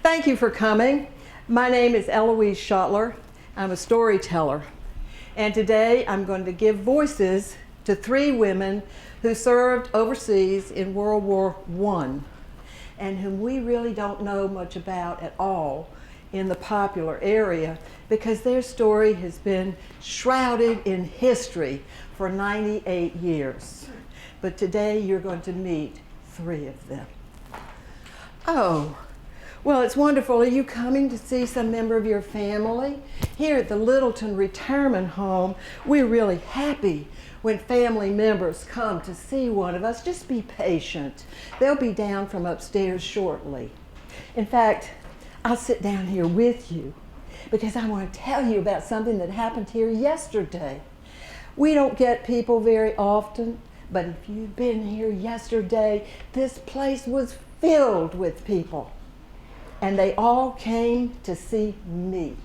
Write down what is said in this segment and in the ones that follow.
Thank you for coming. My name is Ellouise Schoettler. I'm a storyteller. And today I'm going to give voices to 3 women who served overseas in World War I and whom we really don't know much about at all in the popular area because their story has been shrouded in history for 98 years. But today you're going to meet 3 of them. Oh, well, it's wonderful. Are you coming to see some member of your family? Here at the Littleton Retirement Home, we're really happy when family members come to see one of us. Just be patient. They'll be down from upstairs shortly. In fact, I'll sit down here with you because I want to tell you about something that happened here yesterday. We don't get people very often, but if you've been here yesterday, this place was filled with people. And they all came to see me.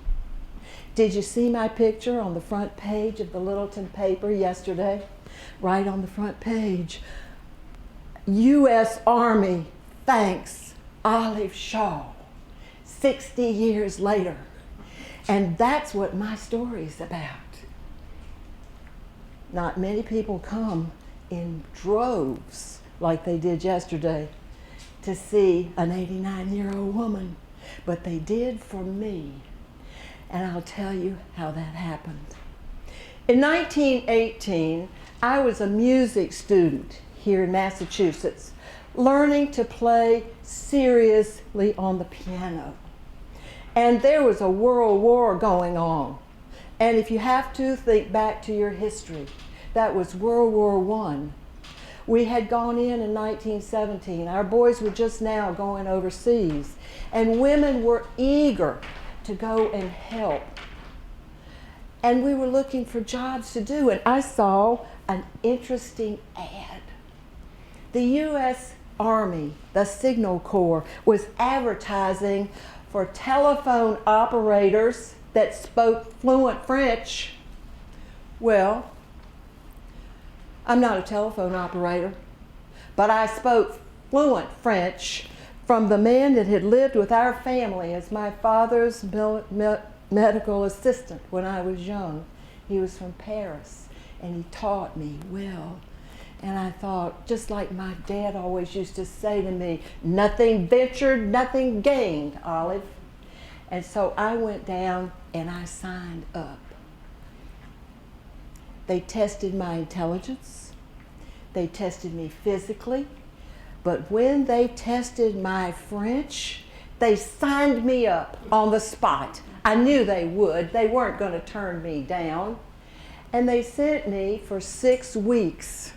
Did you see my picture on the front page of the Littleton paper yesterday? Right on the front page. U.S. Army thanks Olive Shaw 60 years later. And that's what my story's about. Not many people come in droves like they did yesterday to see an 89-year-old woman, but they did for me. And I'll tell you how that happened. In 1918, I was a music student here in Massachusetts, learning to play seriously on the piano. And there was a world war going on. And if you have to think back to your history, that was World War I. We had gone in 1917. Our boys were just now going overseas. And women were eager to go and help. And we were looking for jobs to do. And I saw an interesting ad. The U.S. Army, the Signal Corps, was advertising for telephone operators that spoke fluent French. Well, I'm not a telephone operator, but I spoke fluent French from the man that had lived with our family as my father's medical assistant when I was young. He was from Paris, and he taught me well. And I thought, just like my dad always used to say to me, nothing ventured, nothing gained, Olive. And so I went down and I signed up. They tested my intelligence. They tested me physically. But when they tested my French, they signed me up on the spot. I knew they would. They weren't going to turn me down. And they sent me for 6 weeks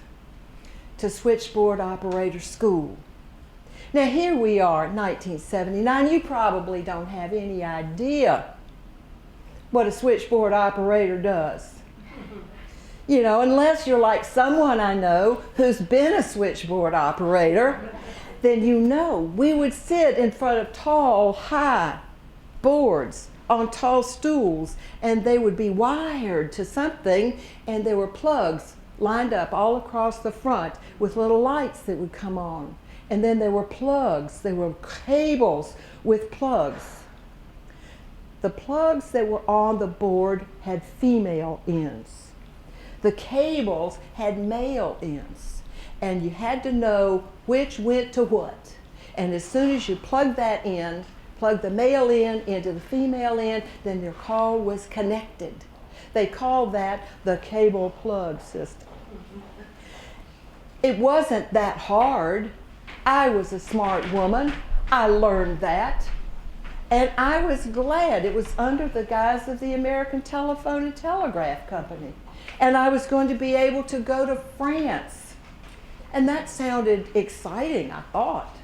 to Switchboard Operator School. Now here we are, 1979. You probably don't have any idea what a switchboard operator does. You know, unless you're like someone I know who's been a switchboard operator, then you know we would sit in front of tall, high boards on tall stools, and they would be wired to something, and there were plugs lined up all across the front with little lights that would come on. And then there were plugs, there were cables with plugs. The plugs that were on the board had female ends. The cables had male ends, and you had to know which went to what. And as soon as you plugged that in, plugged the male end into the female end, then their call was connected. They called that the cable plug system. It wasn't that hard. I was a smart woman. I learned that. And I was glad it was under the guise of the American Telephone and Telegraph Company. And I was going to be able to go to France. And that sounded exciting, I thought.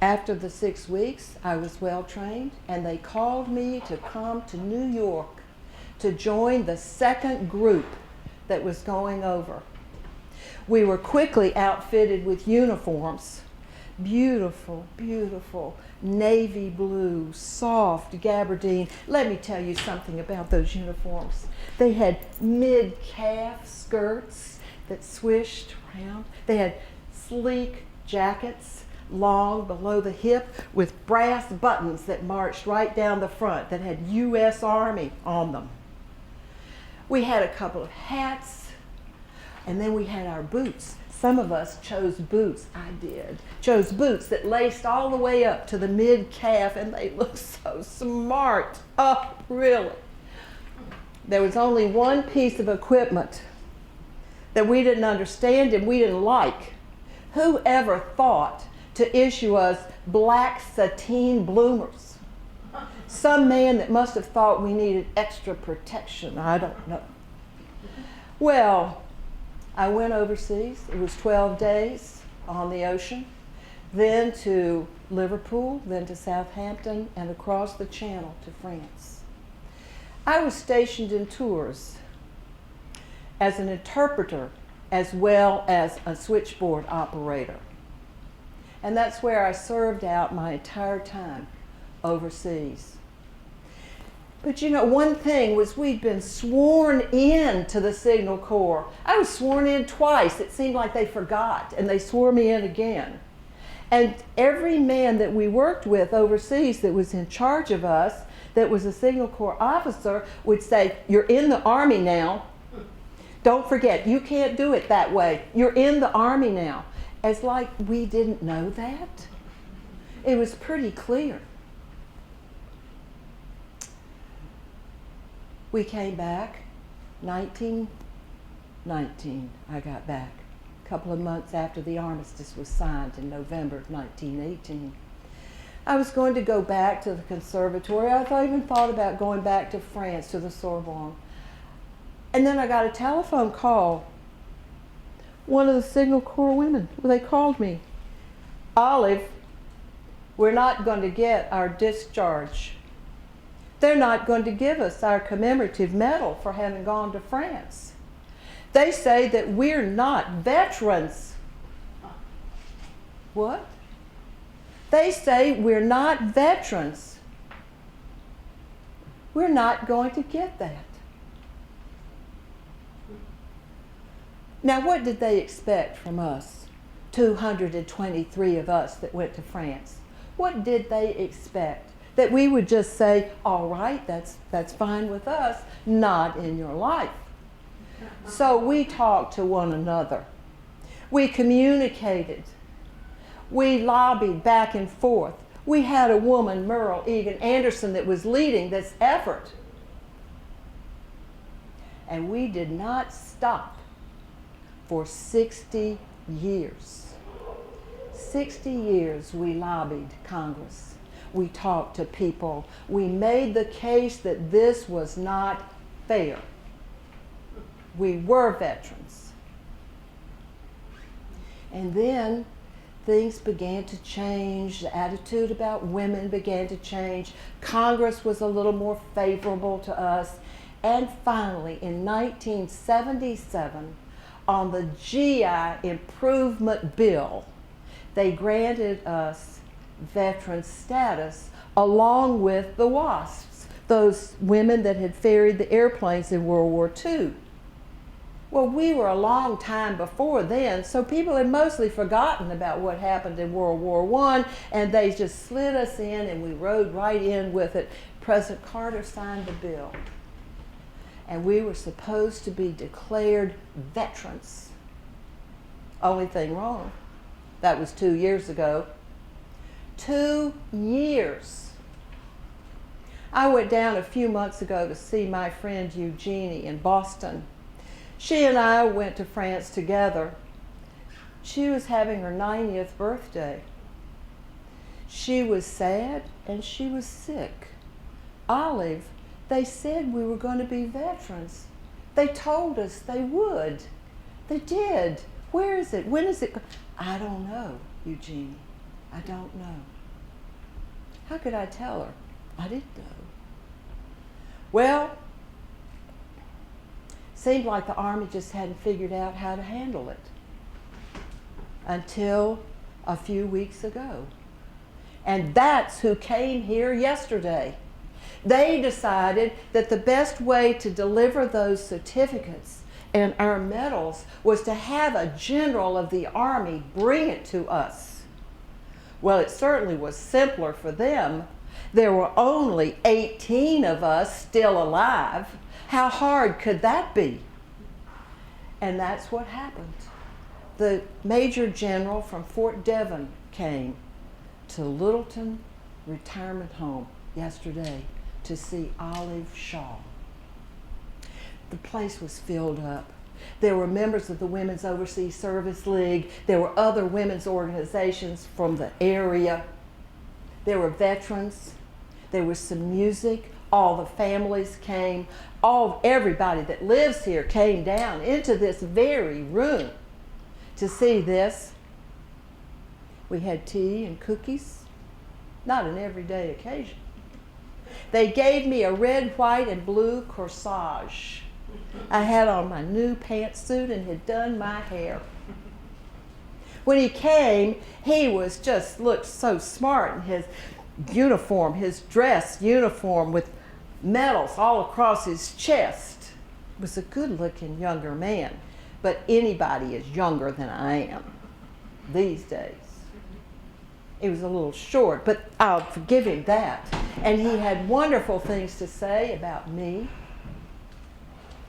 After the 6 weeks, I was well trained, and they called me to come to New York to join the second group that was going over. We were quickly outfitted with uniforms. Beautiful, beautiful, navy blue, soft gabardine. Let me tell you something about those uniforms. They had mid-calf skirts that swished around. They had sleek jackets long below the hip with brass buttons that marched right down the front that had U.S. Army on them. We had a couple of hats, and then we had our boots. Some of us chose boots, I did, chose boots that laced all the way up to the mid-calf, and they looked so smart. Oh, really? There was only one piece of equipment that we didn't understand and we didn't like. Who ever thought to issue us black sateen bloomers? Some man that must have thought we needed extra protection. I don't know. Well, I went overseas. It was 12 days on the ocean, then to Liverpool, then to Southampton, and across the Channel to France. I was stationed in Tours as an interpreter as well as a switchboard operator. And that's where I served out my entire time overseas. But you know, one thing was we'd been sworn in to the Signal Corps. I was sworn in twice. It seemed like they forgot, and they swore me in again. And every man that we worked with overseas that was in charge of us, that was a Signal Corps officer, would say, "You're in the Army now. Don't forget, you can't do it that way. You're in the Army now." As like we didn't know that. It was pretty clear. We came back, 1919, I got back, a couple of months after the armistice was signed in November of 1918. I was going to go back to the conservatory. I even thought about going back to France, to the Sorbonne. And then I got a telephone call. One of the Signal Corps women, they called me. "Olive, we're not going to get our discharge. They're not going to give us our commemorative medal for having gone to France. They say that we're not veterans." What? They say we're not veterans. We're not going to get that. Now, what did they expect from us, 223 of us that went to France? What did they expect? That we would just say, "All right, that's fine with us, not in your life." So we talked to one another. We communicated. We lobbied back and forth. We had a woman, Merle Egan Anderson, that was leading this effort. And we did not stop for 60 years. 60 years we lobbied Congress. We talked to people. We made the case that this was not fair. We were veterans. And then things began to change. The attitude about women began to change. Congress was a little more favorable to us. And finally, in 1977, on the GI Improvement Bill, they granted us veteran status along with the WASPs, those women that had ferried the airplanes in World War II. Well, we were a long time before then, so people had mostly forgotten about what happened in World War I, and they just slid us in and we rode right in with it. President Carter signed the bill, and we were supposed to be declared veterans. Only thing wrong, that was 2 years ago. 2 years. I went down a few months ago to see my friend Eugenie in Boston. She and I went to France together. She was having her 90th birthday. She was sad and she was sick. "Olive, they said we were going to be veterans. They told us they would. They did. Where is it? When is it?" "I don't know, Eugenie. I don't know." How could I tell her? I didn't know. Well, seemed like the Army just hadn't figured out how to handle it until a few weeks ago. And that's who came here yesterday. They decided that the best way to deliver those certificates and our medals was to have a general of the Army bring it to us. Well, it certainly was simpler for them. There were only 18 of us still alive. How hard could that be? And that's what happened. The Major General from Fort Devon came to Littleton Retirement Home yesterday to see Olive Shaw. The place was filled up. There were members of the Women's Overseas Service League. There were other women's organizations from the area. There were veterans. There was some music. All the families came. Everybody that lives here came down into this very room to see this. We had tea and cookies. Not an everyday occasion. They gave me a red, white, and blue corsage. I had on my new pantsuit and had done my hair. When he came, he looked so smart in his uniform, his dress uniform with medals all across his chest. He was a good-looking younger man, but anybody is younger than I am these days. He was a little short, but I'll forgive him that. And he had wonderful things to say about me,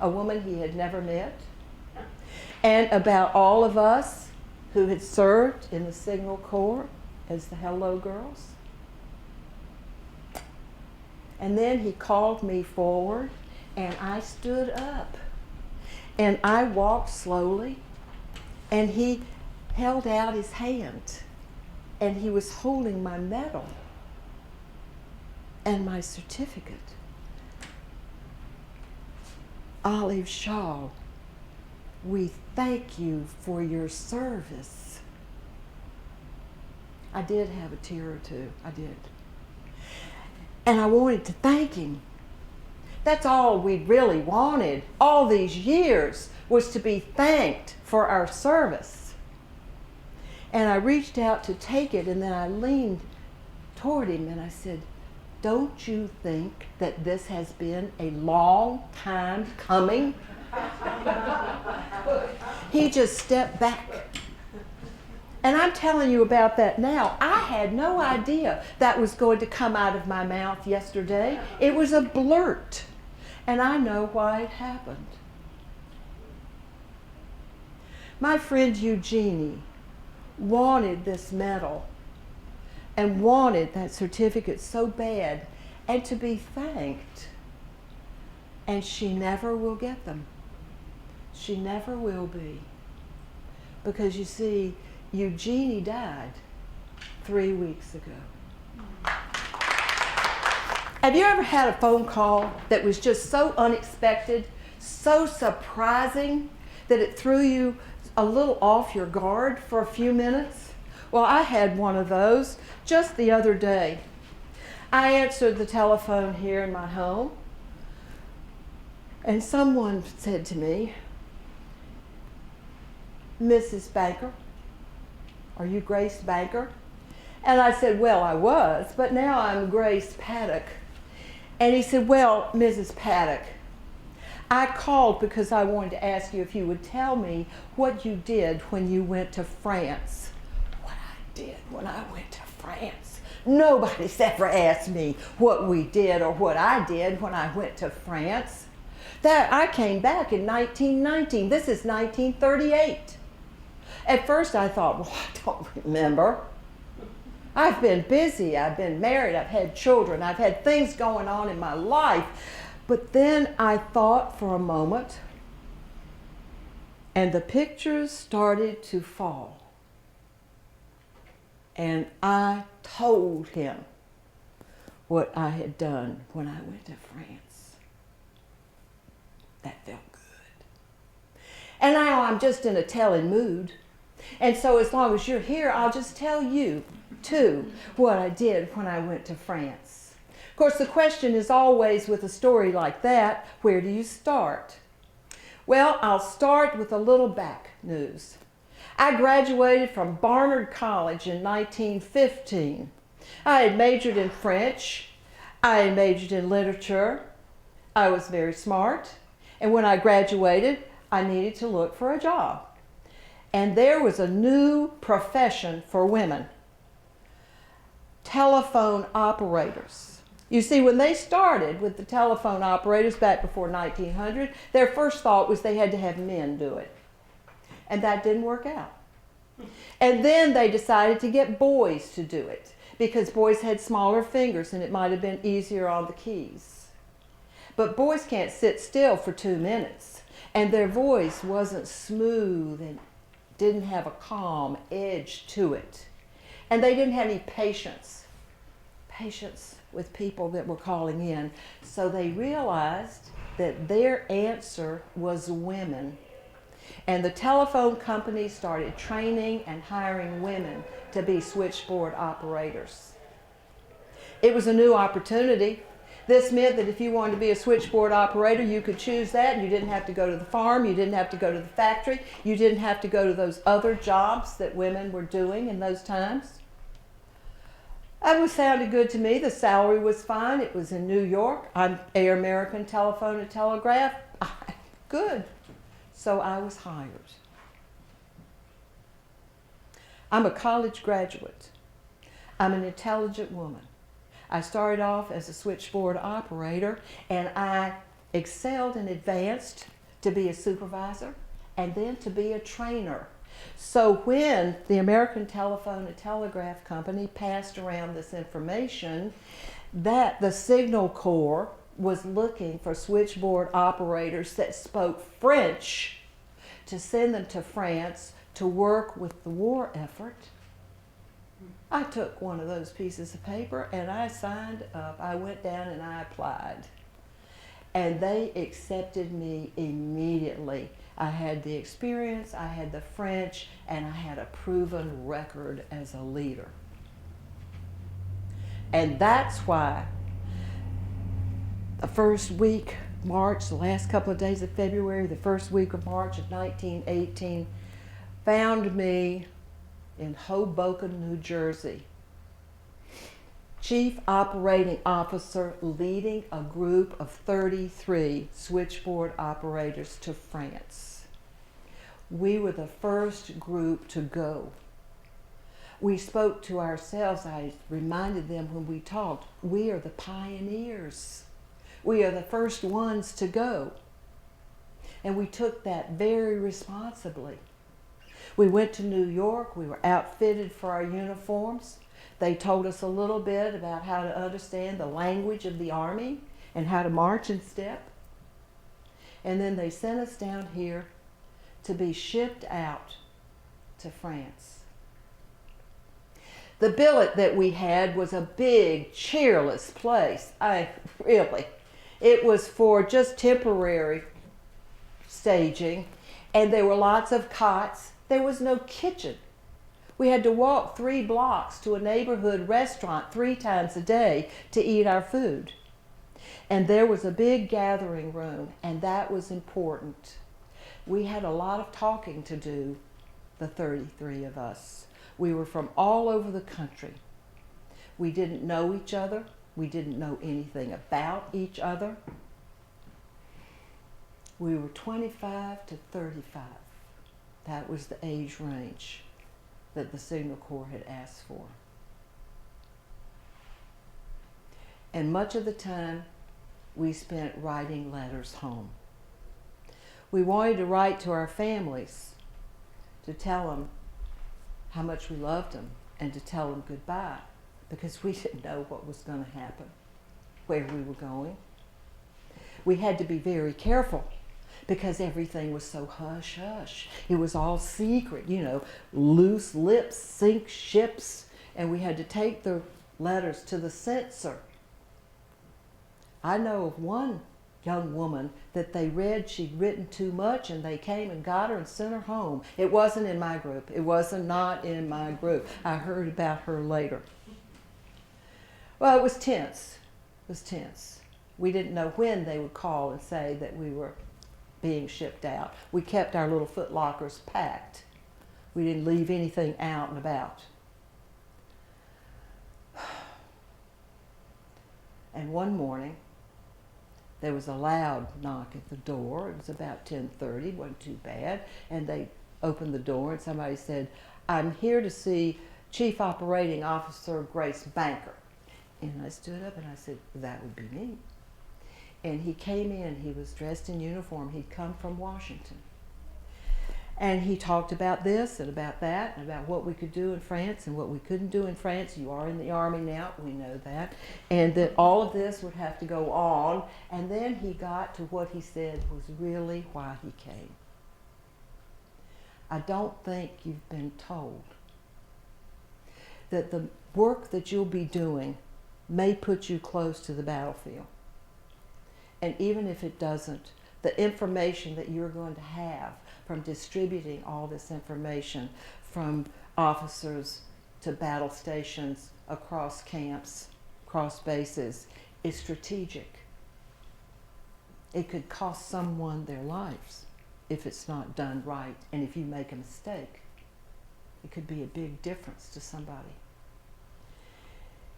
a woman he had never met, and about all of us who had served in the Signal Corps as the Hello Girls. And then he called me forward, and I stood up. And I walked slowly, and he held out his hand, and he was holding my medal and my certificate. Olive Shaw, we thank you for your service. I did have a tear or two, I did. And I wanted to thank him. That's all we really wanted all these years, was to be thanked for our service. And I reached out to take it, and then I leaned toward him and I said, don't you think that this has been a long time coming? He just stepped back. And I'm telling you about that now. I had no idea that was going to come out of my mouth yesterday. It was a blurt. And I know why it happened. My friend Eugenie wanted this medal and wanted that certificate so bad, and to be thanked. And she never will get them. She never will be. Because you see, Eugenie died 3 weeks ago. Have you ever had a phone call that was just so unexpected, so surprising, that it threw you a little off your guard for a few minutes? Well, I had one of those just the other day. I answered the telephone here in my home, and someone said to me, Mrs. Banker, are you Grace Banker? And I said, well, I was, but now I'm Grace Paddock. And he said, well, Mrs. Paddock, I called because I wanted to ask you if you would tell me what you did when you went to France. What I did when I went to France? Nobody's ever asked me what we did or what I did when I went to France. That I came back in 1919. This is 1938. At first I thought, well, I don't remember. I've been busy, I've been married, I've had children, I've had things going on in my life. But then I thought for a moment, and the pictures started to fall. And I told him what I had done when I went to France. That felt good. And now I'm just in a telling mood. And so as long as you're here, I'll just tell you, too, what I did when I went to France. Of course, the question is always, with a story like that, where do you start? Well, I'll start with a little back news. I graduated from Barnard College in 1915. I had majored in French. I had majored in literature. I was very smart. And when I graduated, I needed to look for a job. And there was a new profession for women. telephone operators. You see, when they started with the telephone operators back before 1900, their first thought was they had to have men do it. And that didn't work out. And then they decided to get boys to do it because boys had smaller fingers and it might have been easier on the keys. But boys can't sit still for 2 minutes, and their voice wasn't smooth and didn't have a calm edge to it. And they didn't have any patience with people that were calling in. So they realized that their answer was women. And the telephone companies started training and hiring women to be switchboard operators. It was a new opportunity. This meant that if you wanted to be a switchboard operator, you could choose that. You didn't have to go to the farm. You didn't have to go to the factory. You didn't have to go to those other jobs that women were doing in those times. That sounded good to me. The salary was fine. It was in New York. I'm American Telephone and Telegraph. Good. So I was hired. I'm a college graduate. I'm an intelligent woman. I started off as a switchboard operator, and I excelled and advanced to be a supervisor and then to be a trainer. So when the American Telephone and Telegraph Company passed around this information that the Signal Corps was looking for switchboard operators that spoke French to send them to France to work with the war effort, I took one of those pieces of paper and I signed up. I went down and I applied. And they accepted me immediately. I had the experience, I had the French, and I had a proven record as a leader. And that's why the first week, March, the last couple of days of February, the first week of March of 1918, found me in Hoboken, New Jersey. Chief Operating Officer leading a group of 33 switchboard operators to France. We were the first group to go. We spoke to ourselves. I reminded them when we talked, we are the pioneers. We are the first ones to go. And we took that very responsibly. We went to New York. We were outfitted for our uniforms. They told us a little bit about how to understand the language of the Army and how to march in step. And then they sent us down here to be shipped out to France. The billet that we had was a big, cheerless place. It was for just temporary staging, and there were lots of cots. There was no kitchen. We had to walk 3 blocks to a neighborhood restaurant 3 times a day to eat our food. And there was a big gathering room, and that was important. We had a lot of talking to do, the 33 of us. We were from all over the country. We didn't know each other. We didn't know anything about each other. We were 25 to 35. That was the age range that the Signal Corps had asked for. And much of the time we spent writing letters home. We wanted to write to our families to tell them how much we loved them and to tell them goodbye, because we didn't know what was going to happen, where we were going. We had to be very careful because everything was so hush-hush. It was all secret, loose lips sink ships, and we had to take the letters to the censor. I know of one young woman that they read she'd written too much, and they came and got her and sent her home. It wasn't in my group. It wasn't not in my group. I heard about her later. Well, it was tense. It was tense. We didn't know when they would call and say that we were being shipped out. We kept our little foot lockers packed. We didn't leave anything out and about. And one morning, there was a loud knock at the door. It was about 10:30, it wasn't too bad. And they opened the door and somebody said, "I'm here to see Chief Operating Officer Grace Banker. And I stood up and I said, that would be me. And he came in, he was dressed in uniform, he'd come from Washington. And he talked about this and about that and about what we could do in France and what we couldn't do in France. You are in the Army now, we know that. And that all of this would have to go on. And then he got to what he said was really why he came. I don't think you've been told that the work that you'll be doing may put you close to the battlefield. And even if it doesn't, the information that you're going to have from distributing all this information from officers to battle stations, across camps, across bases, is strategic. It could cost someone their lives if it's not done right, and if you make a mistake, it could be a big difference to somebody.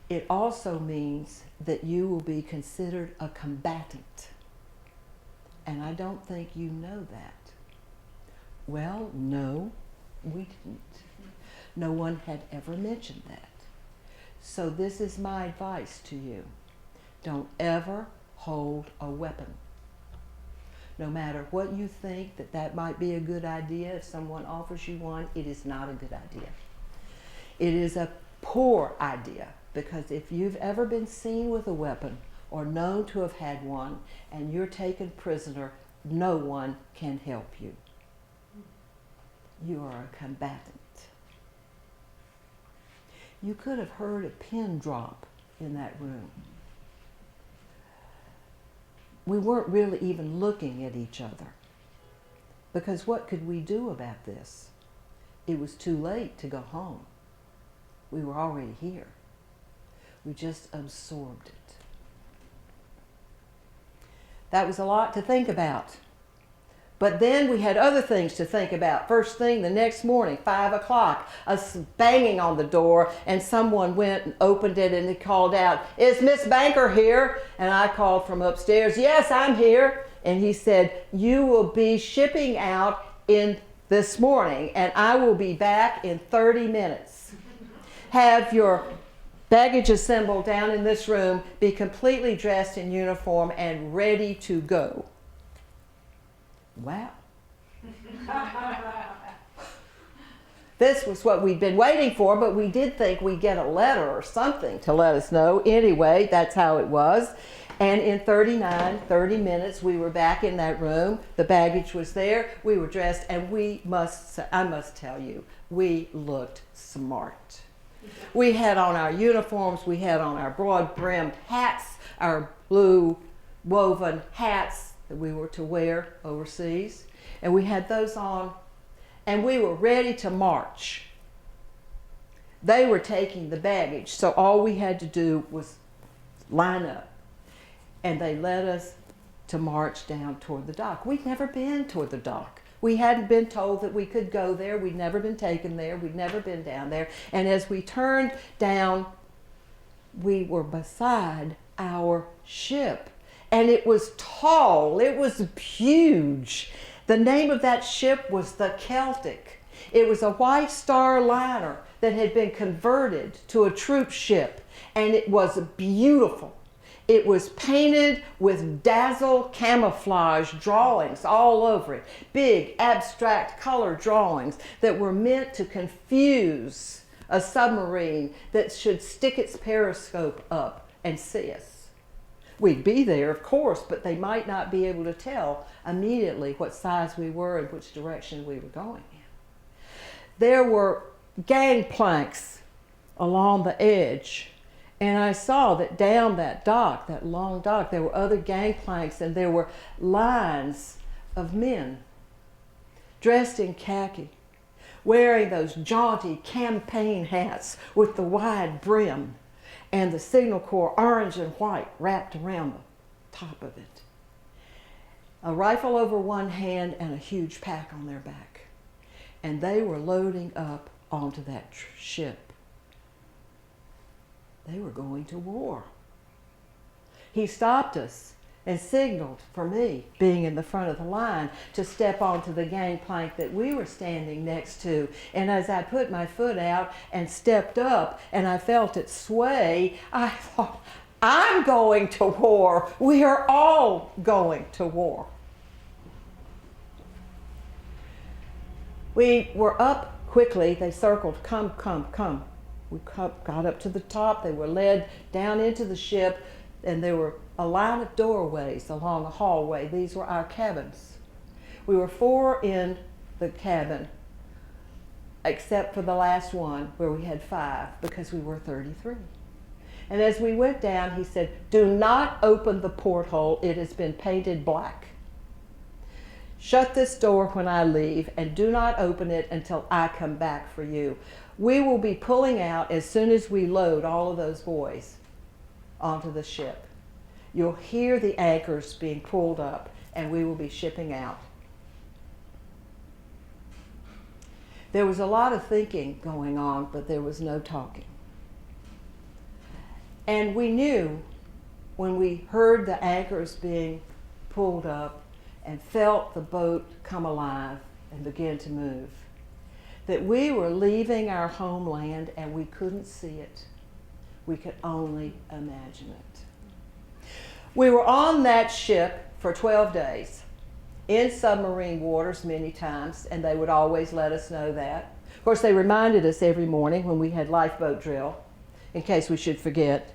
It also means that you will be considered a combatant. And I don't think you know that. Well, no, we didn't. No one had ever mentioned that. So this is my advice to you. Don't ever hold a weapon. No matter what you think that might be a good idea, if someone offers you one, it is not a good idea. It is a poor idea. Because if you've ever been seen with a weapon or known to have had one and you're taken prisoner, no one can help you. You are a combatant. You could have heard a pin drop in that room. We weren't really even looking at each other. Because what could we do about this? It was too late to go home. We were already here. We just absorbed it. That was a lot to think about. But then we had other things to think about. First thing the next morning, 5 o'clock, us banging on the door, and someone went and opened it and they called out, "Is Miss Banker here?" And I called from upstairs, "Yes, I'm here." And he said, "You will be shipping out in this morning, and I will be back in 30 minutes. Have your baggage assembled down in this room, be completely dressed in uniform and ready to go." Wow. This was what we'd been waiting for, but we did think we'd get a letter or something to let us know. Anyway, that's how it was. And in 30 minutes, we were back in that room. The baggage was there. We were dressed, and I must tell you, we looked smart. We had on our uniforms, we had on our broad-brimmed hats, our blue woven hats that we were to wear overseas, and we had those on, and we were ready to march. They were taking the baggage, so all we had to do was line up, and they led us to march down toward the dock. We'd never been toward the dock. We hadn't been told that we could go there. We'd never been taken there. We'd never been down there. And as we turned down, we were beside our ship. And it was tall. It was huge. The name of that ship was the Celtic. It was a White Star liner that had been converted to a troop ship. And it was beautiful. It was painted with dazzle camouflage drawings all over it. Big abstract color drawings that were meant to confuse a submarine that should stick its periscope up and see us. We'd be there, of course, but they might not be able to tell immediately what size we were and which direction we were going in. There were gangplanks along the edge. And I saw that down that dock, that long dock, there were other gangplanks, and there were lines of men dressed in khaki, wearing those jaunty campaign hats with the wide brim and the Signal Corps orange and white wrapped around the top of it. A rifle over one hand and a huge pack on their back. And they were loading up onto that ship. They were going to war. He stopped us and signaled for me, being in the front of the line, to step onto the gangplank that we were standing next to. And as I put my foot out and stepped up and I felt it sway, I thought, I'm going to war. We are all going to war. We were up quickly. They circled, come, come, come. We got up to the top. They were led down into the ship, and there were a line of doorways along the hallway. These were our cabins. We were 4 in the cabin, except for the last one where we had 5 because we were 33. And as we went down, he said, do not open the porthole. It has been painted black. Shut this door when I leave and do not open it until I come back for you. We will be pulling out as soon as we load all of those boys onto the ship. You'll hear the anchors being pulled up and we will be shipping out. There was a lot of thinking going on, but there was no talking. And we knew when we heard the anchors being pulled up and felt the boat come alive and begin to move, that we were leaving our homeland and we couldn't see it. We could only imagine it. We were on that ship for 12 days, in submarine waters many times, and they would always let us know that. Of course, they reminded us every morning when we had lifeboat drill, in case we should forget.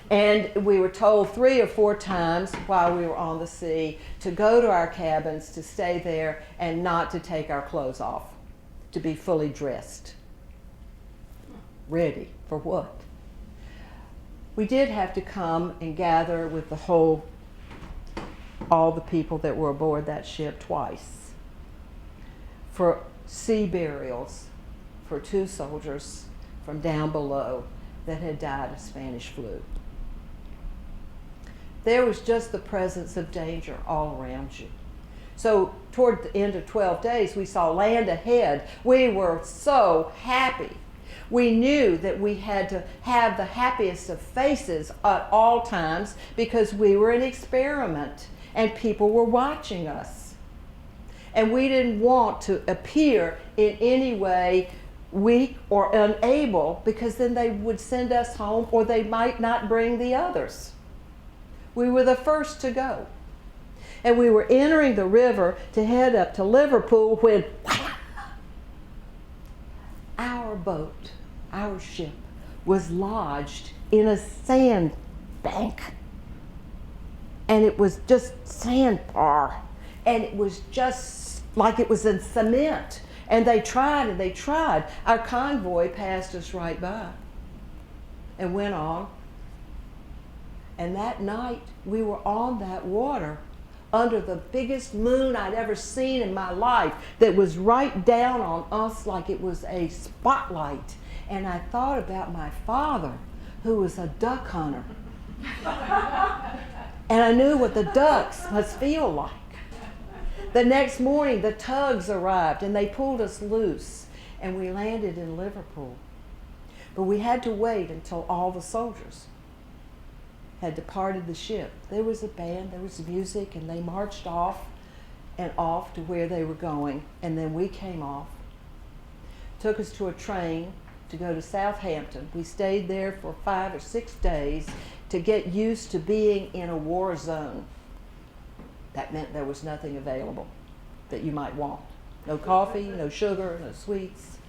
And we were told 3 or 4 times while we were on the sea to go to our cabins, to stay there, and not to take our clothes off, to be fully dressed. Ready for what? We did have to come and gather with all the people that were aboard that ship twice for sea burials for 2 soldiers from down below that had died of Spanish flu. There was just the presence of danger all around you. So toward the end of 12 days, we saw land ahead. We were so happy. We knew that we had to have the happiest of faces at all times because we were an experiment and people were watching us. And we didn't want to appear in any way weak or unable, because then they would send us home or they might not bring the others. We were the first to go. And we were entering the river to head up to Liverpool when our boat, our ship, was lodged in a sand bank. And it was just sandbar. And it was just like it was in cement. And they tried and they tried. Our convoy passed us right by and went on. And that night, we were on that water under the biggest moon I'd ever seen in my life that was right down on us like it was a spotlight. And I thought about my father, who was a duck hunter. And I knew what the ducks must feel like. The next morning, the tugs arrived and they pulled us loose and we landed in Liverpool. But we had to wait until all the soldiers had departed the ship. There was a band, there was music, and they marched off and off to where they were going. And then we came off, took us to a train to go to Southampton. We stayed there for 5 or 6 days to get used to being in a war zone. That meant there was nothing available that you might want. No coffee, no sugar, no sweets,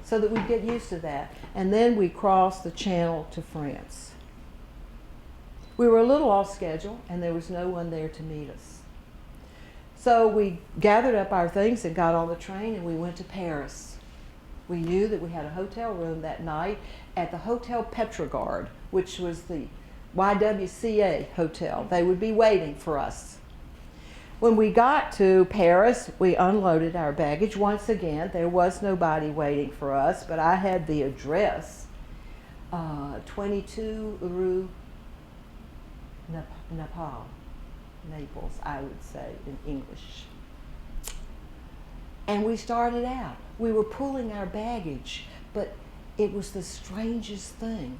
so that we'd get used to that. And then we crossed the Channel to France. We were a little off schedule, and there was no one there to meet us. So we gathered up our things and got on the train, and we went to Paris. We knew that we had a hotel room that night at the Hotel Petrograd, which was the YWCA hotel. They would be waiting for us. When we got to Paris, we unloaded our baggage. Once again, there was nobody waiting for us, but I had the address, 22 Rue Naples, I would say in English. And we started out. We were pulling our baggage, but it was the strangest thing.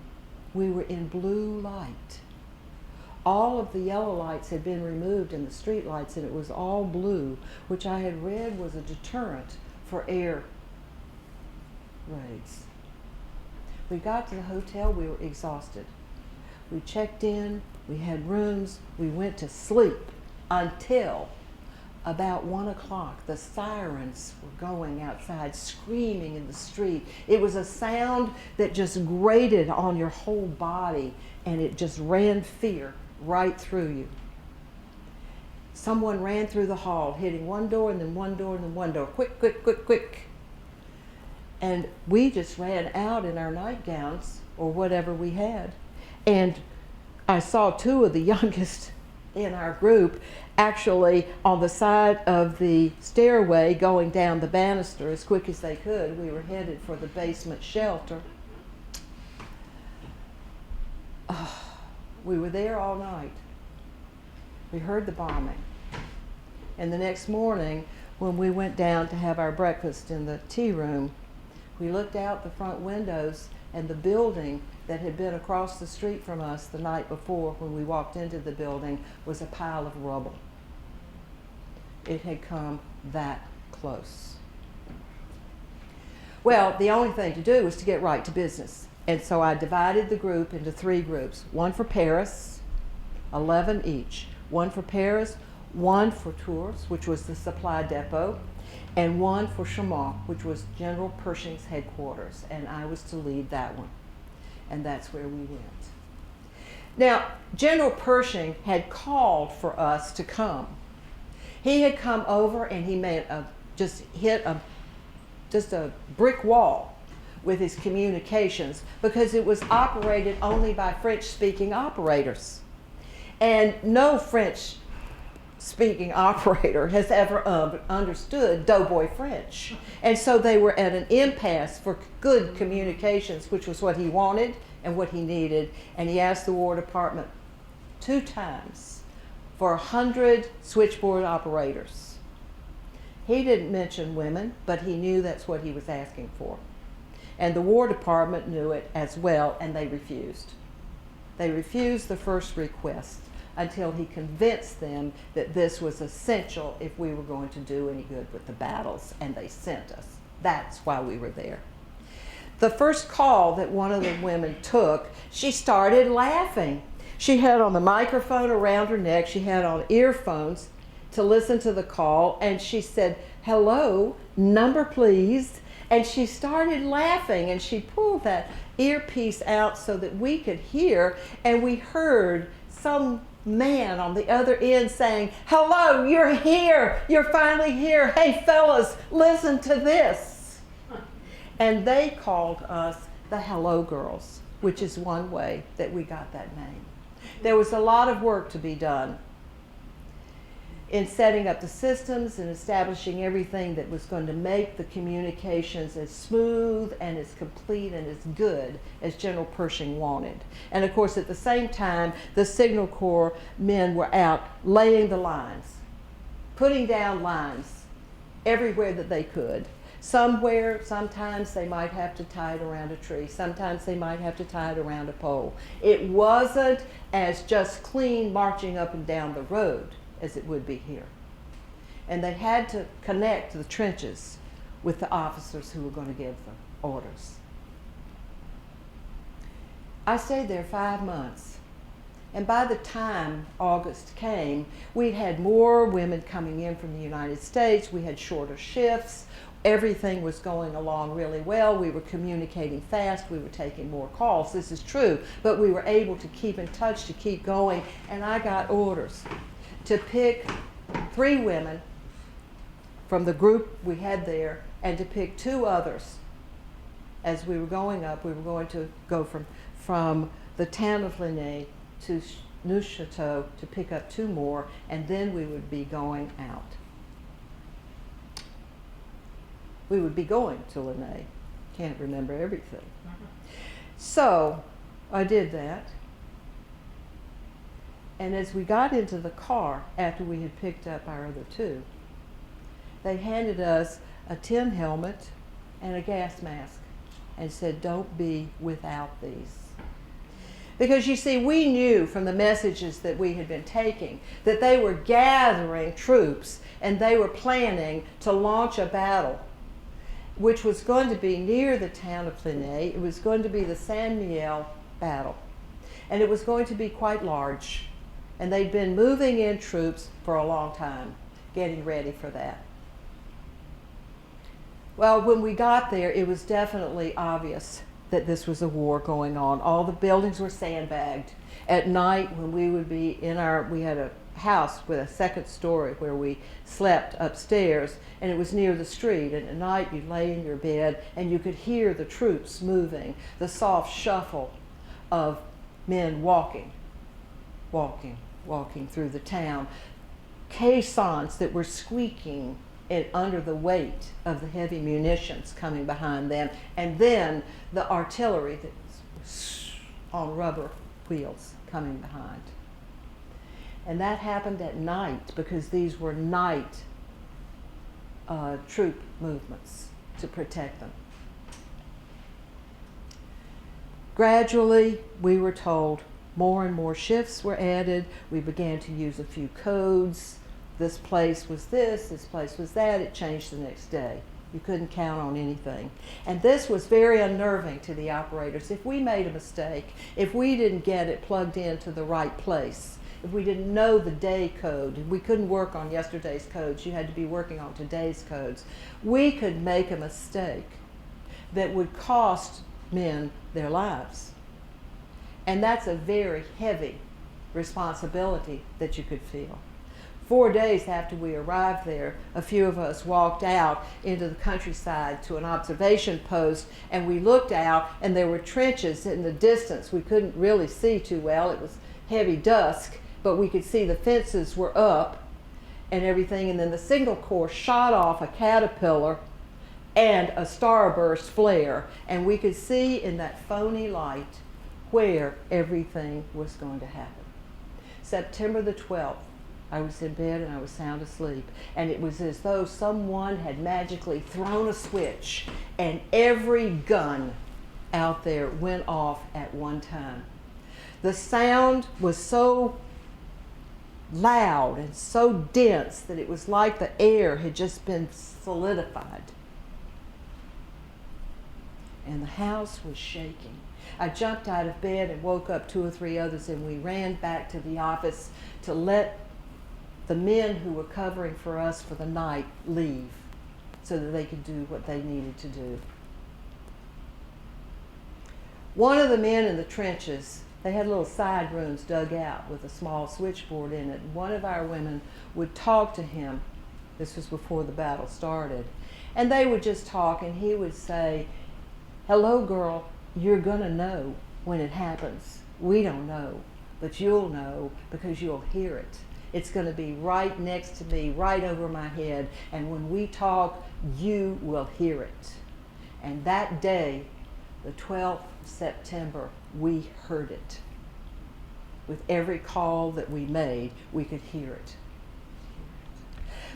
We were in blue light. all of the yellow lights had been removed in the street lights, and it was all blue, which I had read was a deterrent for air raids. We got to the hotel, we were exhausted. We checked in, we had rooms, we went to sleep until about 1 o'clock. The sirens were going outside, screaming in the street. It was a sound that just grated on your whole body, and it just ran fear right through you. Someone ran through the hall, hitting one door and then one door and then one door. Quick, quick, quick, quick. And we just ran out in our nightgowns or whatever we had. And I saw two of the youngest in our group actually on the side of the stairway going down the banister as quick as they could. We were headed for the basement shelter. We were there all night. We heard the bombing. And the next morning, when we went down to have our breakfast in the tea room, we looked out the front windows, and the building that had been across the street from us the night before when we walked into the building was a pile of rubble. It had come that close. Well, the only thing to do was to get right to business. And so I divided the group into 3 groups. One for Paris, 11 each. One for Paris, one for Tours, which was the supply depot, and one for Chaumont, which was General Pershing's headquarters. And I was to lead that one. And that's where we went. Now, General Pershing had called for us to come. He had come over and he made just a brick wall with his communications because it was operated only by French-speaking operators. And no French-speaking operator has ever understood doughboy French. And so they were at an impasse for good communications, which was what he wanted and what he needed. And he asked the War Department 2 times for 100 switchboard operators. He didn't mention women, but he knew that's what he was asking for. And the War Department knew it as well, and they refused. They refused the first request until he convinced them that this was essential if we were going to do any good with the battles, and they sent us. That's why we were there. The first call that one of the women took, she started laughing. She had on the microphone around her neck, she had on earphones to listen to the call, and she said, "Hello, number please." And she started laughing, and she pulled that earpiece out so that we could hear, and we heard some man on the other end saying, "Hello, you're here, you're finally here. Hey fellas, listen to this." And they called us the Hello Girls, which is one way that we got that name. There was a lot of work to be done in setting up the systems and establishing everything that was going to make the communications as smooth and as complete and as good as General Pershing wanted. And of course, at the same time, the Signal Corps men were out laying the lines, putting down lines everywhere that they could. Somewhere, sometimes they might have to tie it around a tree. Sometimes they might have to tie it around a pole. It wasn't as just clean marching up and down the road as it would be here. And they had to connect the trenches with the officers who were going to give the orders. I stayed there 5 months. And by the time August came, we'd had more women coming in from the United States. We had shorter shifts. Everything was going along really well. We were communicating fast. We were taking more calls. This is true. But we were able to keep in touch, to keep going. And I got orders to pick 3 women from the group we had there and to pick 2 others. As we were going up, we were going to go from the town of Lenay to Neuchâtel to pick up 2 more, and then we would be going out. We would be going to Lenay. Can't remember everything. So I did that. And as we got into the car after we had picked up our other 2, they handed us a tin helmet and a gas mask and said, "Don't be without these." Because you see, we knew from the messages that we had been taking that they were gathering troops and they were planning to launch a battle which was going to be near the town of Clinay. It was going to be the San Miel battle. And it was going to be quite large. And they'd been moving in troops for a long time, getting ready for that. Well, when we got there, it was definitely obvious that this was a war going on. All the buildings were sandbagged. At night, when we would be in we had a house with a second story where we slept upstairs, and it was near the street, and at night you'd lay in your bed and you could hear the troops moving, the soft shuffle of men walking through the town, caissons that were squeaking under the weight of the heavy munitions coming behind them, and then the artillery that was on rubber wheels coming behind. And that happened at night because these were night troop movements to protect them. Gradually, we were told more and more shifts were added. We began to use a few codes. This place was this place was that. It changed the next day. You couldn't count on anything. And this was very unnerving to the operators. If we made a mistake, if we didn't get it plugged into the right place, if we didn't know the day code, if we couldn't work on yesterday's codes, you had to be working on today's codes, we could make a mistake that would cost men their lives. And that's a very heavy responsibility that you could feel. 4 days after we arrived there, a few of us walked out into the countryside to an observation post, and we looked out and there were trenches in the distance. We couldn't really see too well. It was heavy dusk, but we could see the fences were up and everything, and then the signal corps shot off a caterpillar and a starburst flare, and we could see in that phony light where everything was going to happen. September the 12th, I was in bed and I was sound asleep, and it was as though someone had magically thrown a switch and every gun out there went off at one time. The sound was so loud and so dense that it was like the air had just been solidified. And the house was shaking. I jumped out of bed and woke up 2 or 3 others, and we ran back to the office to let the men who were covering for us for the night leave so that they could do what they needed to do. One of the men in the trenches, they had little side rooms dug out with a small switchboard in it. One of our women would talk to him. This was before the battle started. And they would just talk, and he would say, "Hello, girl, you're gonna know when it happens. We don't know, but you'll know because you'll hear it. It's going to be right next to me, right over my head, and when we talk, you will hear it." And that day, the 12th of September, we heard it. With every call that we made, we could hear it.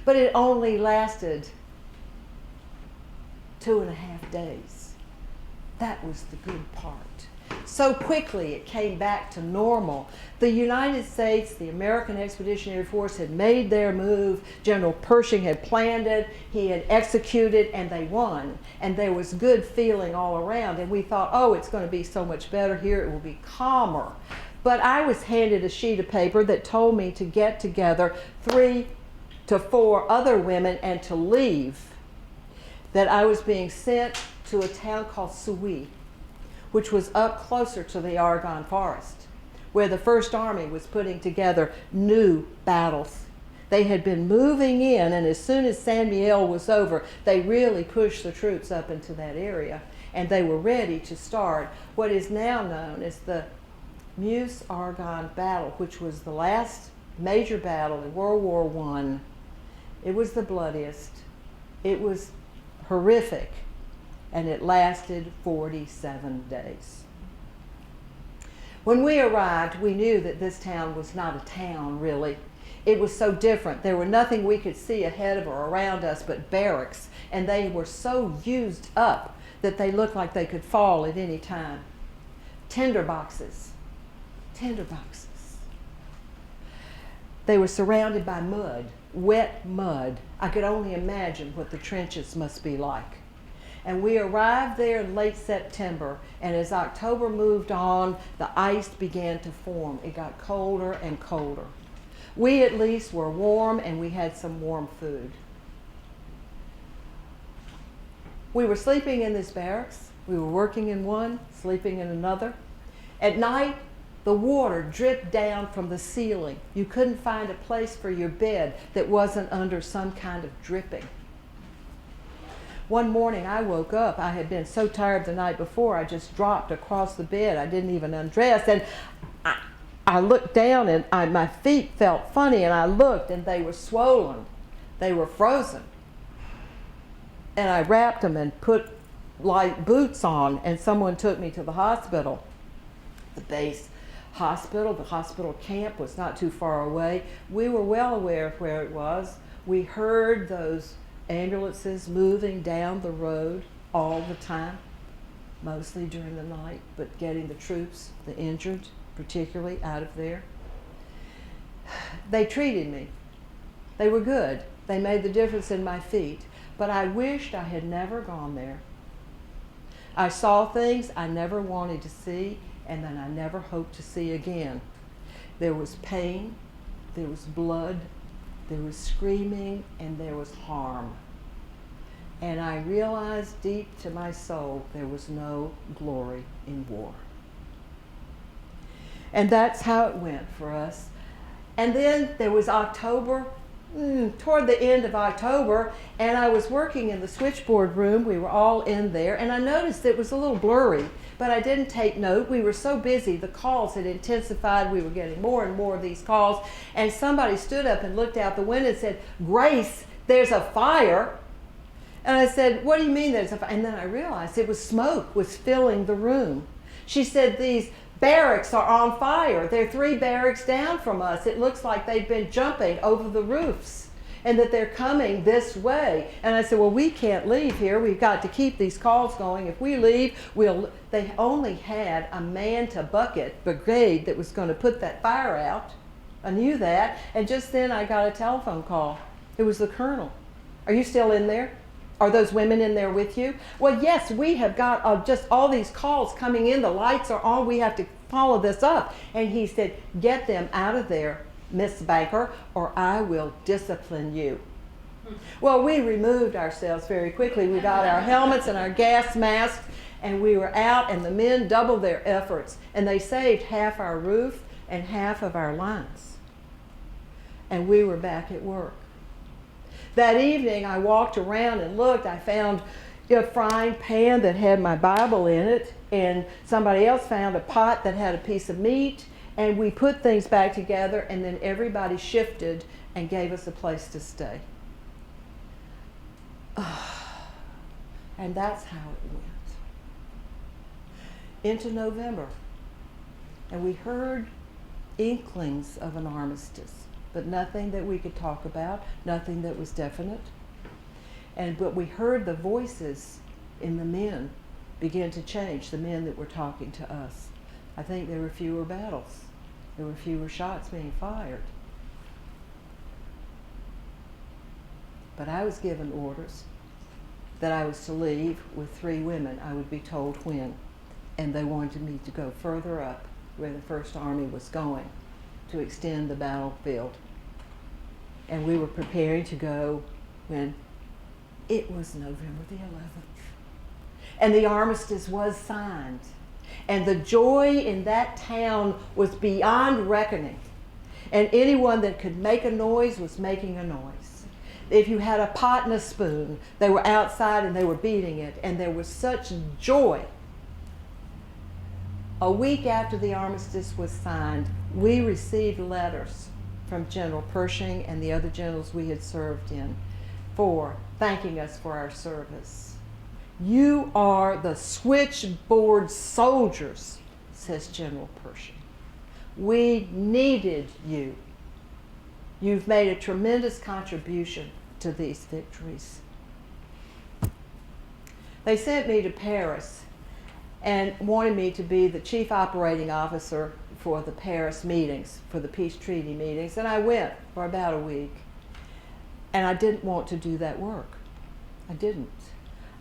But it only lasted 2.5 days. That was the good part. So quickly it came back to normal. The United States, the American Expeditionary Force, had made their move. General Pershing had planned it, he had executed, and they won. And there was good feeling all around, and we thought, oh, it's going to be so much better here, it will be calmer. But I was handed a sheet of paper that told me to get together 3 to 4 other women and to leave. That I was being sent to a town called Souy, which was up closer to the Argonne Forest, where the First Army was putting together new battles. They had been moving in, and as soon as San Miel was over, they really pushed the troops up into that area, and they were ready to start what is now known as the Meuse-Argonne battle, which was the last major battle in World War I. It was the bloodiest. It was horrific. And it lasted 47 days. When we arrived, we knew that this town was not a town, really. It was so different. There were nothing we could see ahead of or around us but barracks, and they were so used up that they looked like they could fall at any time. Tinder boxes tinderboxes. They were surrounded by mud, wet mud. I could only imagine what the trenches must be like. And we arrived there in late September, and as October moved on, the ice began to form. It got colder and colder. We at least were warm, and we had some warm food. We were sleeping in this barracks. We were working in one, sleeping in another. At night, the water dripped down from the ceiling. You couldn't find a place for your bed that wasn't under some kind of dripping. One morning I woke up. I had been so tired the night before, I just dropped across the bed. I didn't even undress. And I looked down and my feet felt funny, and I looked and they were swollen. They were frozen. And I wrapped them and put light boots on, and someone took me to the hospital. The base hospital, the hospital camp was not too far away. We were well aware of where it was. We heard those ambulances moving down the road all the time, mostly during the night, but getting the troops, the injured particularly, out of there. They treated me. They were good. They made the difference in my feet, but I wished I had never gone there. I saw things I never wanted to see, and then I never hoped to see again. There was pain, there was blood, there was screaming, and there was harm. And I realized deep to my soul there was no glory in war. And that's how it went for us. And then there was October, toward the end of October, and I was working in the switchboard room. We were all in there, and I noticed it was a little blurry, but I didn't take note. We were so busy. The calls had intensified. We were getting more and more of these calls, and somebody stood up and looked out the window and said, "Grace, there's a fire." And I said, "What do you mean there's a fire?" And then I realized it was smoke was filling the room. She said, "These barracks are on fire. They're 3 barracks down from us. It looks like they've been jumping over the roofs and that they're coming this way." And I said, "Well, we can't leave here. We've got to keep these calls going. If we leave, they only had a man-to-bucket brigade that was going to put that fire out. I knew that. And just then I got a telephone call. It was the colonel. "Are you still in there? Are those women in there with you?" "Well, yes, we have got just all these calls coming in. The lights are on. We have to follow this up." And he said, "Get them out of there, Miss Banker, or I will discipline you." Well, we removed ourselves very quickly. We got our helmets and our gas masks, and we were out, and the men doubled their efforts, and they saved half our roof and half of our lines. And we were back at work. That evening, I walked around and looked. I found a frying pan that had my Bible in it, and somebody else found a pot that had a piece of meat, and we put things back together, and then everybody shifted and gave us a place to stay. And that's how it went. Into November, and we heard inklings of an armistice, but nothing that we could talk about, nothing that was definite. But we heard the voices in the men begin to change, the men that were talking to us. I think there were fewer battles. There were fewer shots being fired. But I was given orders that I was to leave with 3 women. I would be told when. And they wanted me to go further up where the First Army was going to extend the battlefield. And we were preparing to go when it was November the 11th. And the armistice was signed. And the joy in that town was beyond reckoning. And anyone that could make a noise was making a noise. If you had a pot and a spoon, they were outside and they were beating it. And there was such joy. A week after the armistice was signed, we received letters from General Pershing and the other generals we had served in for thanking us for our service. "You are the switchboard soldiers," says General Pershing. "We needed you. You've made a tremendous contribution to these victories." They sent me to Paris and wanted me to be the chief operating officer for the Paris meetings, for the peace treaty meetings, and I went for about a week. And I didn't want to do that work. I didn't.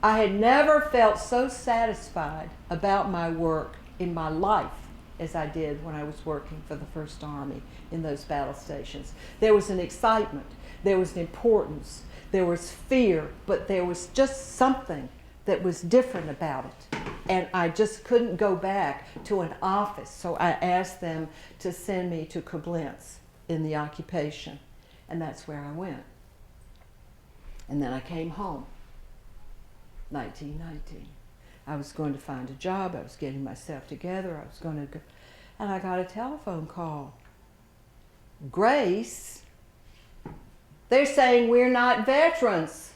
I had never felt so satisfied about my work in my life as I did when I was working for the First Army in those battle stations. There was an excitement, there was an importance, there was fear, but there was just something that was different about it. And I just couldn't go back to an office, so I asked them to send me to Koblenz in the occupation, and that's where I went. And then I came home, 1919. I was going to find a job, I was getting myself together, I was going to go, and I got a telephone call. Grace, they're saying we're not veterans.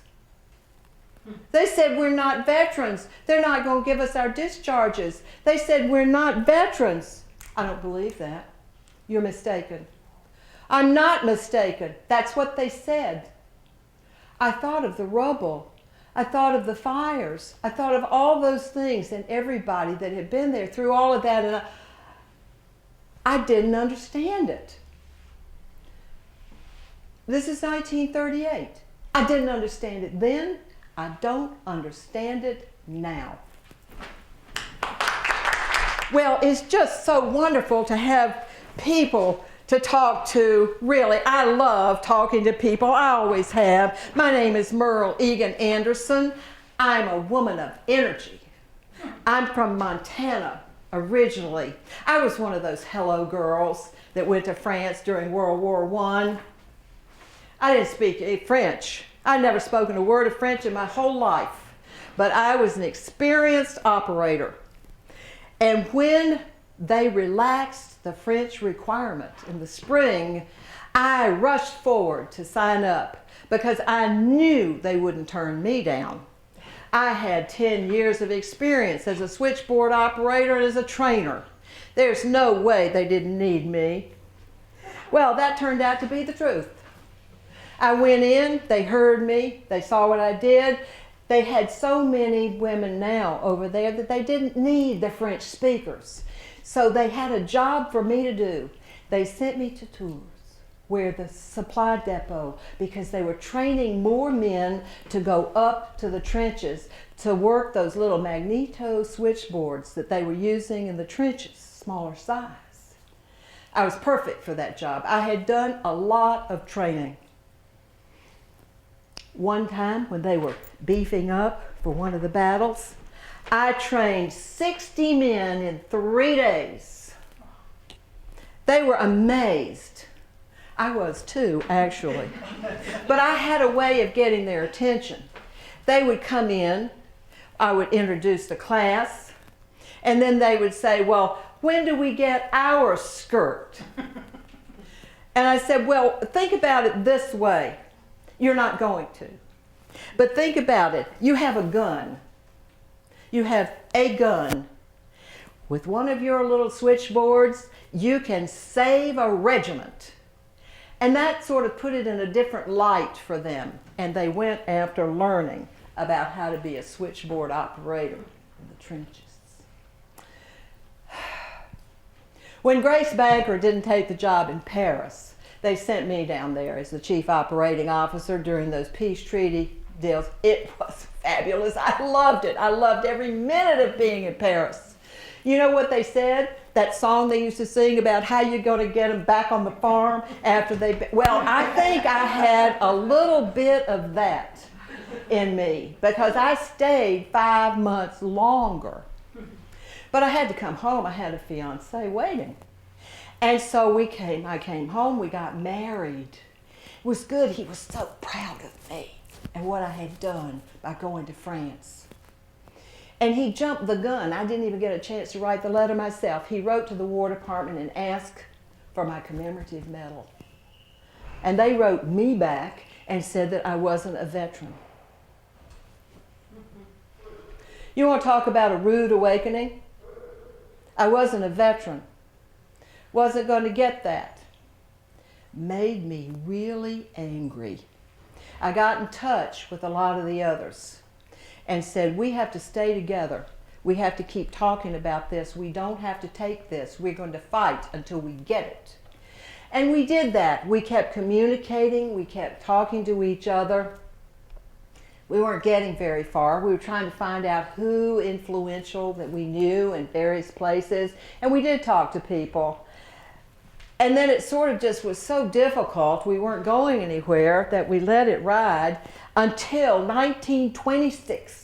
They said we're not veterans. They're not going to give us our discharges. They said we're not veterans. I don't believe that. You're mistaken. I'm not mistaken. That's what they said. I thought of the rubble. I thought of the fires. I thought of all those things and everybody that had been there through all of that, and I didn't understand it. This is 1938. I didn't understand it then. I don't understand it now. Well, it's just so wonderful to have people to talk to. Really, I love talking to people. I always have. My name is Merle Egan Anderson. I'm a woman of energy. I'm from Montana originally. I was one of those hello girls that went to France during World War I. I didn't speak French. I'd never spoken a word of French in my whole life, but I was an experienced operator. And when they relaxed the French requirement in the spring, I rushed forward to sign up because I knew they wouldn't turn me down. I had 10 years of experience as a switchboard operator and as a trainer. There's no way they didn't need me. Well, that turned out to be the truth. I went in, they heard me, they saw what I did. They had so many women now over there that they didn't need the French speakers. So they had a job for me to do. They sent me to Tours, where the supply depot, because they were training more men to go up to the trenches to work those little magneto switchboards that they were using in the trenches, smaller size. I was perfect for that job. I had done a lot of training. One time when they were beefing up for one of the battles, I trained 60 men in 3 days. They were amazed. I was too, actually. But I had a way of getting their attention. They would come in, I would introduce the class, and then they would say, well, when do we get our skirt? And I said, well, think about it this way. You're not going to. But think about it. You have a gun. You have a gun. With one of your little switchboards, you can save a regiment. And that sort of put it in a different light for them. And they went after learning about how to be a switchboard operator in the trenches. When Grace Banker didn't take the job in Paris, they sent me down there as the chief operating officer during those peace treaty deals. It was fabulous. I loved it. I loved every minute of being in Paris. You know what they said? That song they used to sing about how you're going to get them back on the farm after they... Well, I think I had a little bit of that in me because I stayed 5 months longer. But I had to come home. I had a fiancé waiting. And so I came home, we got married. It was good. He was so proud of me and what I had done by going to France. And he jumped the gun. I didn't even get a chance to write the letter myself. He wrote to the War Department and asked for my commemorative medal. And they wrote me back and said that I wasn't a veteran. You want to talk about a rude awakening? I wasn't a veteran. Wasn't going to get that. Made me really angry. I got in touch with a lot of the others and said, we have to stay together. We have to keep talking about this. We don't have to take this. We're going to fight until we get it. And we did that. We kept communicating. We kept talking to each other. We weren't getting very far. We were trying to find out who influential that we knew in various places. And we did talk to people. And then it sort of just was so difficult, we weren't going anywhere, that we let it ride until 1926.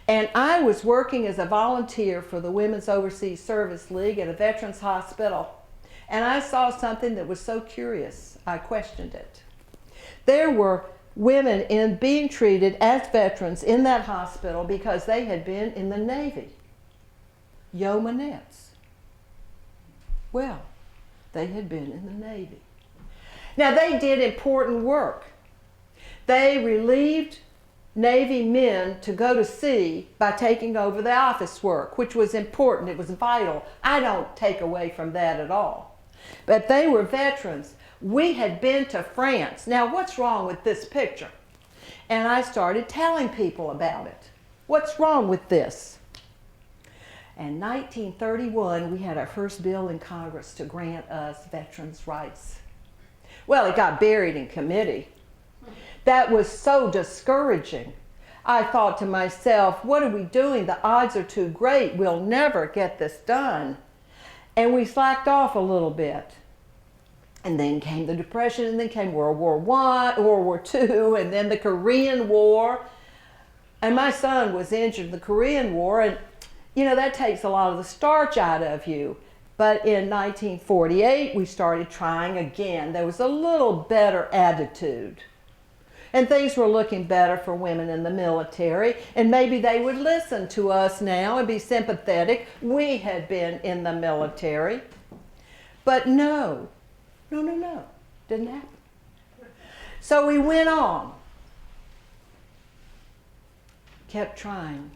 And I was working as a volunteer for the Women's Overseas Service League at a veterans hospital. And I saw something that was so curious, I questioned it. There were women being treated as veterans in that hospital because they had been in the Navy. Yeomanettes. Well, they had been in the Navy. Now, they did important work. They relieved Navy men to go to sea by taking over the office work, which was important. It was vital. I don't take away from that at all. But they were veterans. We had been to France. Now, what's wrong with this picture? And I started telling people about it. What's wrong with this? In 1931, we had our first bill in Congress to grant us veterans' rights. Well, it got buried in committee. That was so discouraging. I thought to myself, what are we doing? The odds are too great. We'll never get this done. And we slacked off a little bit. And then came the Depression, and then came World War I, World War II, and then the Korean War. And my son was injured in the Korean War, and you know, that takes a lot of the starch out of you. But in 1948, we started trying again. There was a little better attitude. And things were looking better for women in the military. And maybe they would listen to us now and be sympathetic. We had been in the military. But no. Didn't happen. So we went on. Kept trying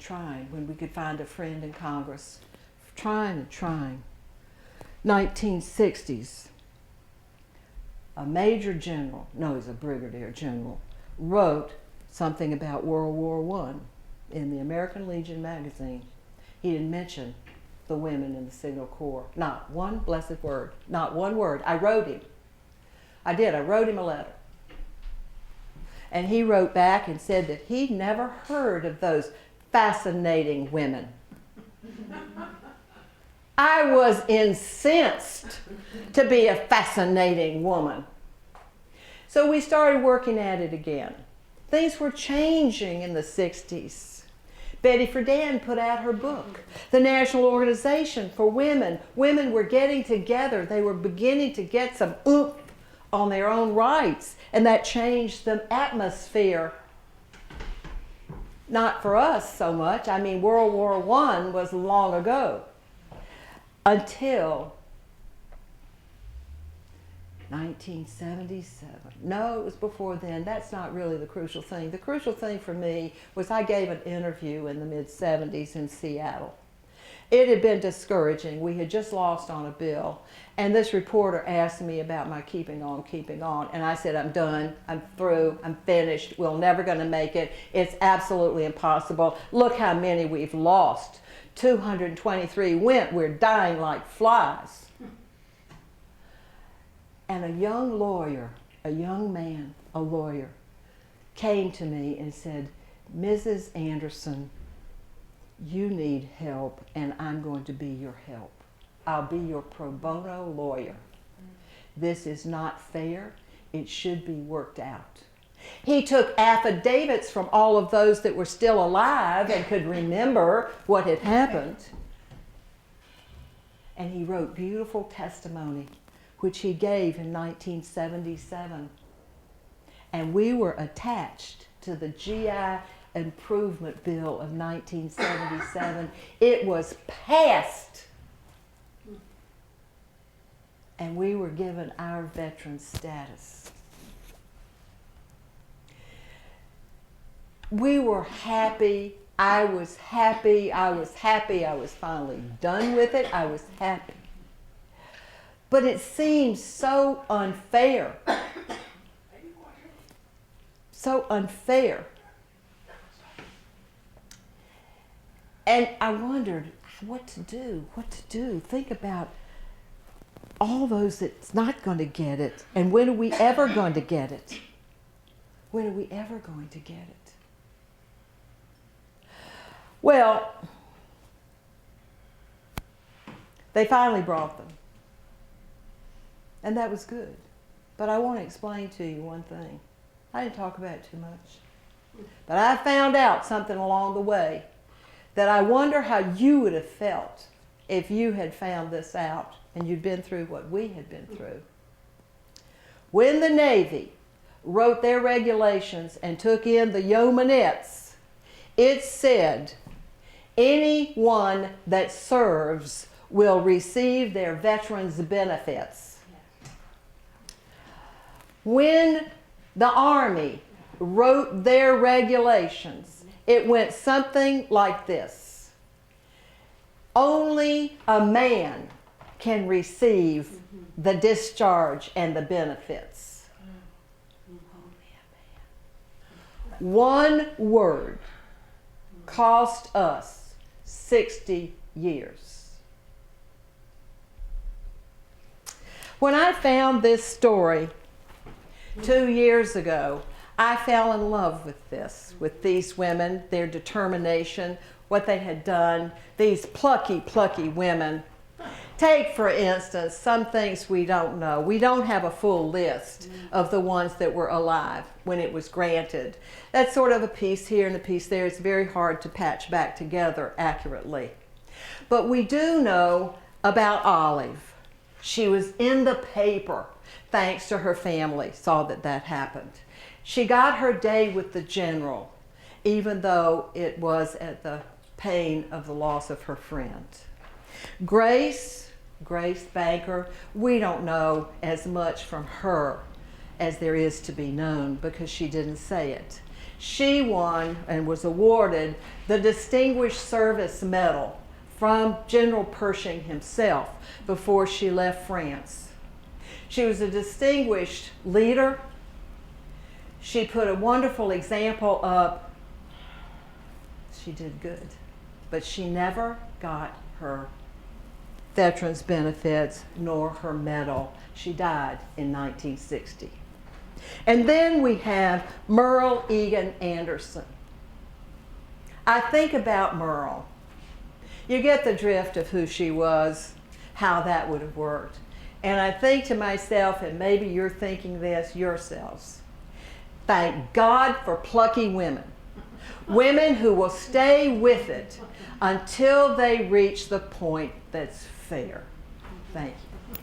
when we could find a friend in Congress. Trying. 1960s, a major general, no, he's a brigadier general, wrote something about World War I in the American Legion magazine. He didn't mention the women in the Signal Corps. Not one blessed word. Not one word. I wrote him. I did. I wrote him a letter. And he wrote back and said that he'd never heard of those fascinating women. I was incensed to be a fascinating woman. So we started working at it again. Things were changing in the 60s. Betty Friedan put out her book, The National Organization for Women. Women were getting together. They were beginning to get some oomph on their own rights, and that changed the atmosphere. Not for us so much. I mean, World War I was long ago. Until 1977. No, it was before then. That's not really the crucial thing. The crucial thing for me was I gave an interview in the mid-70s in Seattle. It had been discouraging. We had just lost on a bill. And this reporter asked me about my keeping on. And I said, I'm done. I'm through. I'm finished. We're never going to make it. It's absolutely impossible. Look how many we've lost. 223 went. We're dying like flies. And a young lawyer, a young man, a lawyer, came to me and said, Mrs. Anderson, you need help, and I'm going to be your help. I'll be your pro bono lawyer. This is not fair. It should be worked out. He took affidavits from all of those that were still alive and could remember what had happened. And he wrote beautiful testimony, which he gave in 1977. And we were attached to the GI Improvement Bill of 1977. It was passed. And we were given our veteran status. We were happy. I was happy. I was finally done with it. I was happy. But it seems so unfair. So unfair. And I wondered what to do. Think about all those that's not going to get it. And when are we ever going to get it? When are we ever going to get it? Well, they finally brought them. And that was good. But I want to explain to you one thing. I didn't talk about it too much. But I found out something along the way that I wonder how you would have felt if you had found this out and you'd been through what we had been through. When the Navy wrote their regulations and took in the yeomanettes, it said, anyone that serves will receive their veterans' benefits. When the Army wrote their regulations, it went something like this. Only a man can receive the discharge and the benefits. One word cost us 60 years. When I found this story 2 years ago, I fell in love with these women, their determination, what they had done, these plucky, plucky women. Take, for instance, some things we don't know. We don't have a full list of the ones that were alive when it was granted. That's sort of a piece here and a piece there. It's very hard to patch back together accurately. But we do know about Olive. She was in the paper thanks to her family, saw that happened. She got her day with the general, even though it was at the pain of the loss of her friend. Grace Banker, we don't know as much from her as there is to be known because she didn't say it. She won and was awarded the Distinguished Service Medal from General Pershing himself before she left France. She was a distinguished leader. She put a wonderful example up. She did good, but she never got her veterans benefits nor her medal. She died in 1960. And then we have Merle Egan Anderson. I think about Merle. You get the drift of who she was, how that would have worked. And I think to myself, and maybe you're thinking this yourselves, thank God for plucky women. Women who will stay with it until they reach the point that's fair. Thank you.